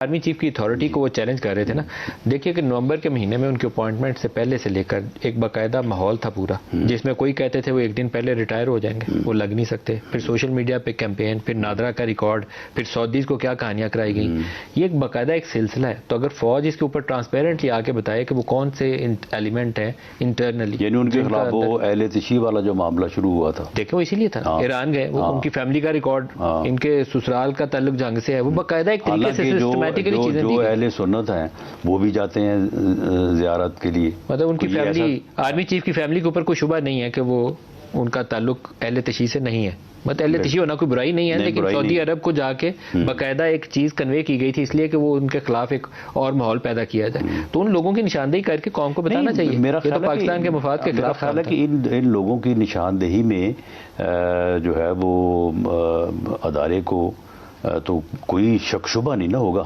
Army chief کی authority کو وہ چیلنج کر رہے تھے نا. دیکھیے کہ نومبر کے مہینے میں ان کی اپوائنٹمنٹ سے پہلے سے لے کر ایک باقاعدہ ماحول تھا پورا، جس میں کوئی کہتے تھے وہ ایک دن پہلے ریٹائر ہو جائیں گے، وہ لگ نہیں سکتے. پھر سوشل میڈیا پہ کیمپین، پھر نادرا کا ریکارڈ، پھر سعودیز کو کیا کہانیاں کرائی گئیں. یہ ایک باقاعدہ ایک سلسلہ ہے. تو اگر فوج اس کے اوپر ٹرانسپیرنٹلی آ کے بتائے کہ وہ کون سے ایلیمنٹ ہیں انٹرنلی، یعنی ان کے خلاف وہ اہل تشیع والا جو معاملہ شروع ہوا تھا، دیکھیں وہ اسی لیے تھا ایران گئے، وہ ان کی فیملی کا ریکارڈ، ان کے سسرال کا تعلق جنگ سے ہے، وہ باقاعدہ ایک طریقے سے سسٹمیٹکلی چیزیں جو اہل سنت ہیں وہ بھی جاتے ہیں زیارت کے لیے. مطلب ان کی فیملی، آرمی چیف کی فیملی کے اوپر کوئی شبہ نہیں ہے کہ وہ ان کا تعلق اہل تشیع سے نہیں ہے. مطلب اہل تشیع ہونا کوئی برائی نہیں ہے، لیکن سعودی عرب کو جا کے باقاعدہ ایک چیز کنوے کی گئی تھی اس لیے کہ وہ ان کے خلاف ایک اور ماحول پیدا کیا جائے. تو ان لوگوں کی نشاندہی کر کے قوم کو بتانا چاہیے. میرا یہ تو پاکستان کے مفاد کے خلاف خیال ہے کہ ان لوگوں کی نشاندہی میں جو ہے وہ ادارے کو تو کوئی شک شبہ نہیں نہ ہوگا.